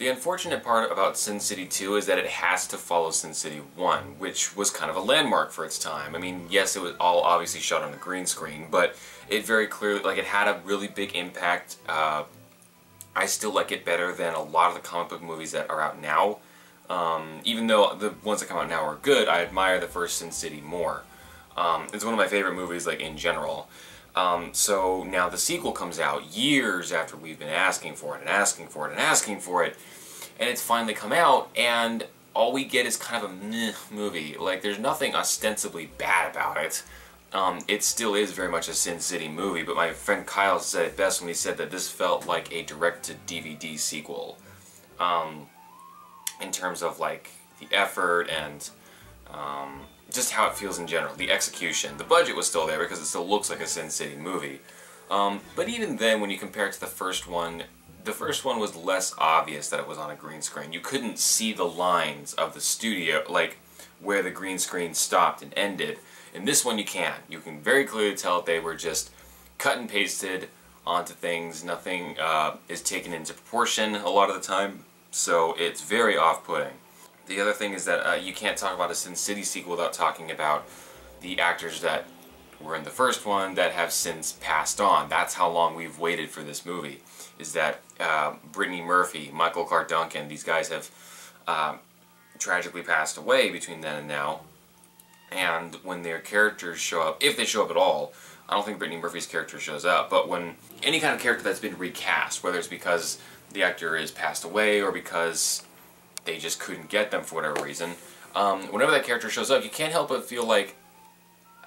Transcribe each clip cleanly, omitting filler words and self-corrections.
The unfortunate part about Sin City 2 is that it has to follow Sin City 1, which was kind of a landmark for its time. I mean, yes, it was all obviously shot on a green screen, but it very clearly, like, it had a really big impact. I still like it better than a lot of the comic book movies that are out now. Even though the ones that come out now are good, I admire the first Sin City more. It's one of my favorite movies, like, in general. So now the sequel comes out years after we've been asking for it and asking for it and asking for it, and it's finally come out, and all we get is kind of a meh movie. Like, there's nothing ostensibly bad about it. It still is very much a Sin City movie, but my friend Kyle said it best when he said that this felt like a direct-to-DVD sequel. In terms of, like, the effort and just how it feels in general, the execution. The budget was still there because it still looks like a Sin City movie. But even then, when you compare it to the first one was less obvious that it was on a green screen. You couldn't see the lines of the studio, like where the green screen stopped and ended. In this one you can. You can very clearly tell that they were just cut and pasted onto things. Nothing is taken into proportion a lot of the time, so it's very off-putting. The other thing is that you can't talk about a Sin City sequel without talking about the actors that were in the first one that have since passed on. That's how long we've waited for this movie, is that Brittany Murphy, Michael Clark Duncan, these guys have tragically passed away between then and now. And when their characters show up, if they show up at all, I don't think Brittany Murphy's character shows up, but when any kind of character that's been recast, whether it's because the actor is passed away or because they just couldn't get them for whatever reason, whenever that character shows up, you can't help but feel like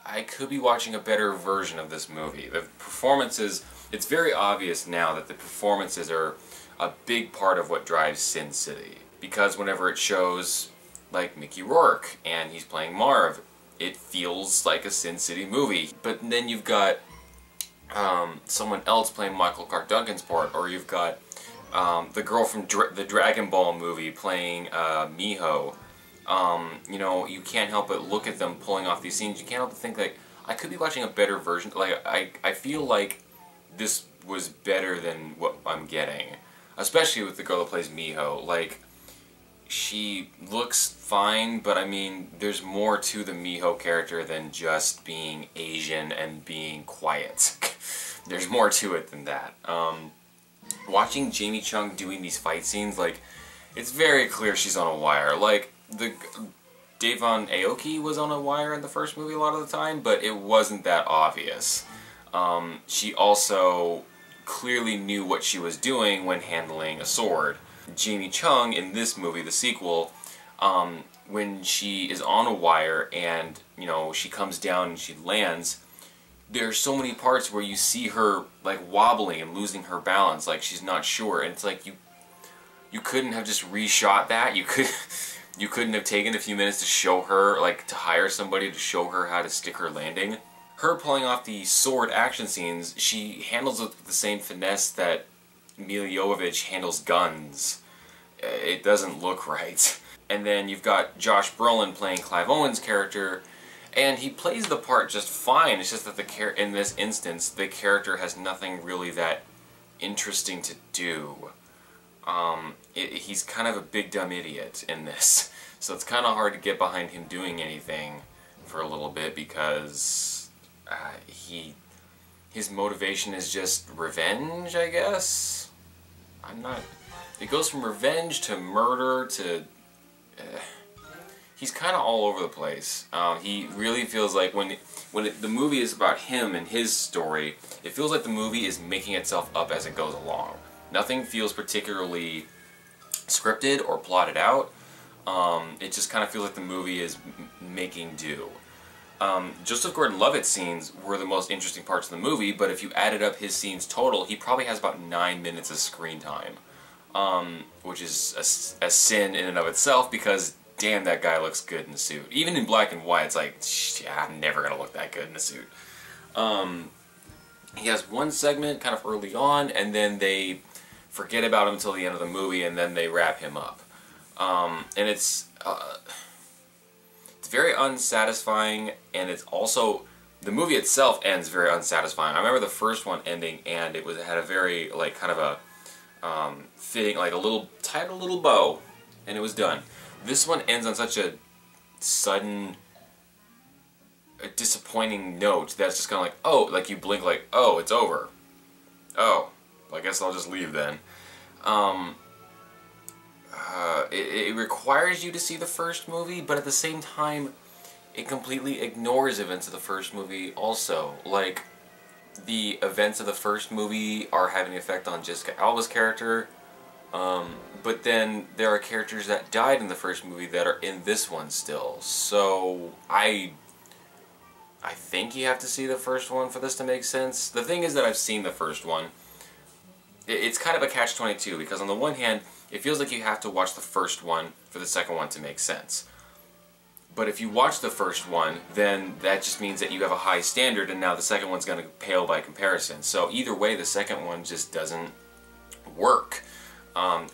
I could be watching a better version of this movie. The performances, it's very obvious now that the performances are a big part of what drives Sin City. Because whenever it shows, like, Mickey Rourke and he's playing Marv, it feels like a Sin City movie. But then you've got someone else playing Michael Clark Duncan's part, or you've got the girl from the Dragon Ball movie playing Miho. You know, you can't help but look at them pulling off these scenes. You can't help but think, like, I could be watching a better version. Like, I feel like this was better than what I'm getting. Especially with the girl that plays Miho. Like, she looks fine, but I mean, there's more to the Miho character than just being Asian and being quiet. There's more to it than that. Watching Jeanne Chung doing these fight scenes, like, it's very clear she's on a wire. Like, Devon Aoki was on a wire in the first movie a lot of the time, but it wasn't that obvious. She also clearly knew what she was doing when handling a sword. Jeanne Chung in this movie, the sequel, when she is on a wire and, you know, she comes down and she lands, there's so many parts where you see her, like, wobbling and losing her balance, like she's not sure, and it's like you couldn't have just reshot that. You couldn't have taken a few minutes to show her, like, to hire somebody to show her how to stick her landing. Her pulling off the sword action scenes, she handles it with the same finesse that Milla Jovovich handles guns. It doesn't look right. And then you've got Josh Brolin playing Clive Owen's character, and he plays the part just fine. It's just that in this instance, the character has nothing really that interesting to do. He's kind of a big dumb idiot in this, so it's kind of hard to get behind him doing anything for a little bit because his motivation is just revenge, I guess. It goes from revenge to murder to he's kind of all over the place. He really feels like when the movie is about him and his story, it feels like the movie is making itself up as it goes along. Nothing feels particularly scripted or plotted out. It just kind of feels like the movie is making do. Joseph Gordon-Levitt's scenes were the most interesting parts of the movie, but if you added up his scenes total, he probably has about 9 minutes of screen time. Which is a sin in and of itself, because damn, that guy looks good in the suit. Even in black and white, it's like, yeah, I'm never gonna look that good in a suit. He has one segment kind of early on, and then they forget about him until the end of the movie, and then they wrap him up. And it's very unsatisfying, and it's also, the movie itself ends very unsatisfying. I remember the first one ending, and it had a very, like, kind of a fitting, like a little tied a little bow, and it was done. This one ends on such a sudden, disappointing note that's just kind of like, oh, like you blink like, oh, it's over. Oh, well, I guess I'll just leave then. It requires you to see the first movie, but at the same time, it completely ignores events of the first movie also. Like, the events of the first movie are having an effect on Jessica Alba's character, but then there are characters that died in the first movie that are in this one still. So, I think you have to see the first one for this to make sense. The thing is that I've seen the first one. It's kind of a catch-22, because on the one hand, it feels like you have to watch the first one for the second one to make sense. But if you watch the first one, then that just means that you have a high standard, and now the second one's going to pale by comparison. So either way, the second one just doesn't work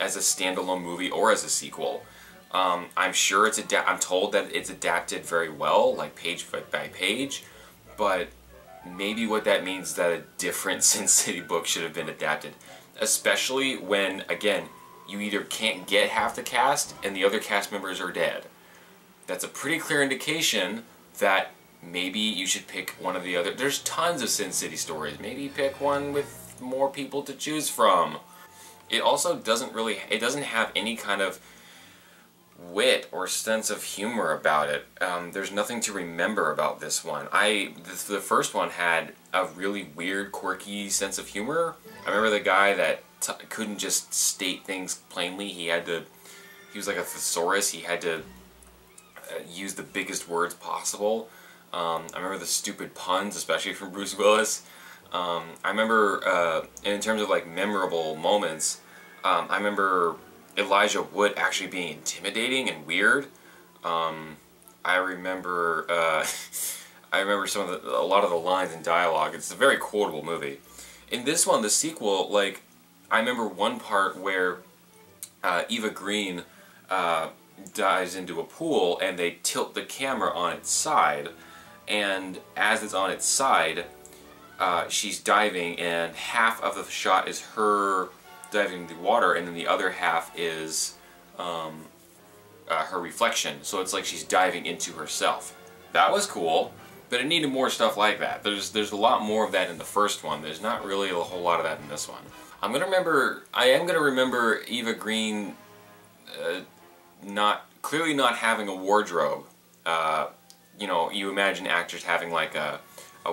as a standalone movie or as a sequel. I'm sure I'm told that it's adapted very well, like page by page, but maybe what that means is that a different Sin City book should have been adapted. Especially when, again, you either can't get half the cast and the other cast members are dead. That's a pretty clear indication that maybe you should pick one of the other. There's tons of Sin City stories. Maybe pick one with more people to choose from. It also doesn't have any kind of wit or sense of humor about it. There's nothing to remember about this one. The first one had a really weird, quirky sense of humor. I remember the guy that couldn't just state things plainly. He was like a thesaurus. He had to use the biggest words possible. I remember the stupid puns, especially from Bruce Willis. I remember, in terms of like memorable moments, I remember Elijah Wood actually being intimidating and weird. I remember a lot of the lines and dialogue. It's a very quotable movie. In this one, the sequel, like, I remember one part where Eva Green dives into a pool and they tilt the camera on its side, and as it's on its side, she's diving, and half of the shot is her diving in the water, and then the other half is her reflection. So it's like she's diving into herself. That was cool, but it needed more stuff like that. There's a lot more of that in the first one. There's not really a whole lot of that in this one. I am gonna remember Eva Green clearly not having a wardrobe. You know, you imagine actors having like a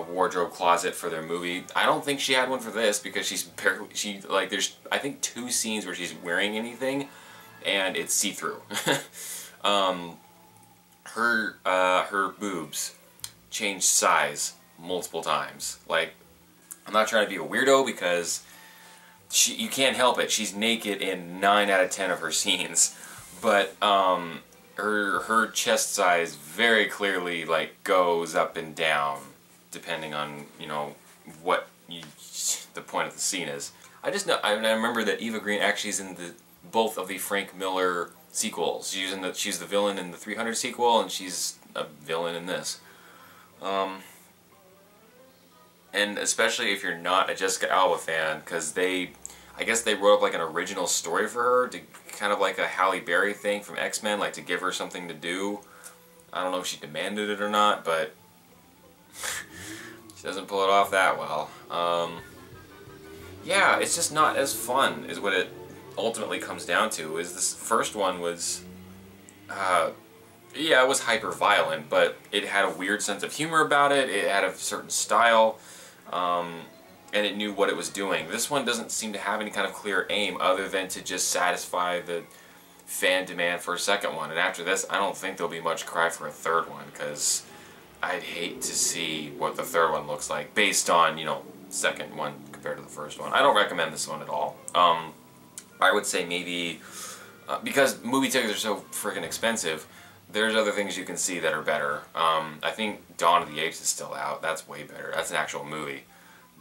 wardrobe closet for their movie. I don't think she had one for this, because there's I think 2 scenes where she's wearing anything, and it's see-through. Her boobs changed size multiple times. Like, I'm not trying to be a weirdo, because you can't help it. She's naked in 9 out of 10 of her scenes, but her chest size very clearly like goes up and down depending on, you know, what the point of the scene is. I remember that Eva Green actually is in both of the Frank Miller sequels. She's the villain in the 300 sequel, and she's a villain in this. And especially if you're not a Jessica Alba fan, because I guess they wrote up like an original story for her, to kind of like a Halle Berry thing from X-Men, like to give her something to do. I don't know if she demanded it or not, but she doesn't pull it off that well. Yeah, it's just not as fun, is what it ultimately comes down to. Is this first one was, yeah, it was hyper violent, but it had a weird sense of humor about it. It had a certain style, and it knew what it was doing. This one doesn't seem to have any kind of clear aim other than to just satisfy the fan demand for a second one. And after this, I don't think there'll be much cry for a third one, because I'd hate to see what the third one looks like based on, you know, second one compared to the first one. I don't recommend this one at all. I would say maybe, because movie tickets are so freaking expensive, there's other things you can see that are better. I think Dawn of the Apes is still out. That's way better. That's an actual movie.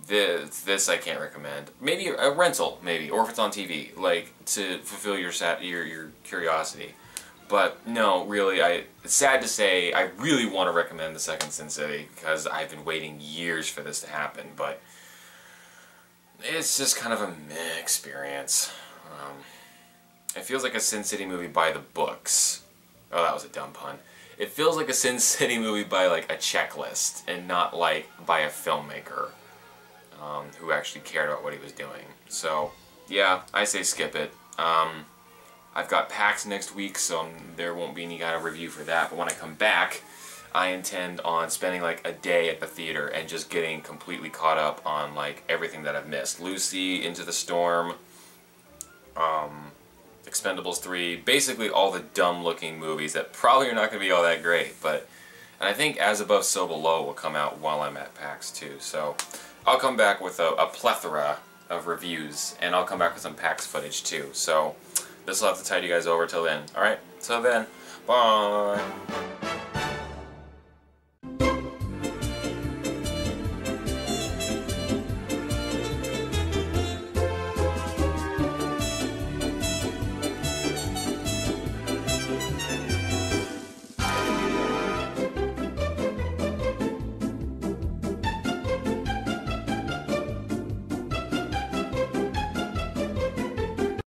This I can't recommend. Maybe a rental, maybe, or if it's on TV, like, to fulfill your curiosity. But no, really, it's sad to say, I really want to recommend the second Sin City, because I've been waiting years for this to happen, but it's just kind of a meh experience. It feels like a Sin City movie by the books. Oh, that was a dumb pun. It feels like a Sin City movie by like a checklist and not like by a filmmaker who actually cared about what he was doing. So yeah, I say skip it. I've got PAX next week, so there won't be any kind of review for that. But when I come back, I intend on spending like a day at the theater and just getting completely caught up on like everything that I've missed. Lucy, Into the Storm, Expendables 3, basically all the dumb-looking movies that probably are not going to be all that great. And I think As Above, So Below will come out while I'm at PAX too. So I'll come back with a plethora of reviews, and I'll come back with some PAX footage too. So this will have to tide you guys over till then. Alright, till then, bye!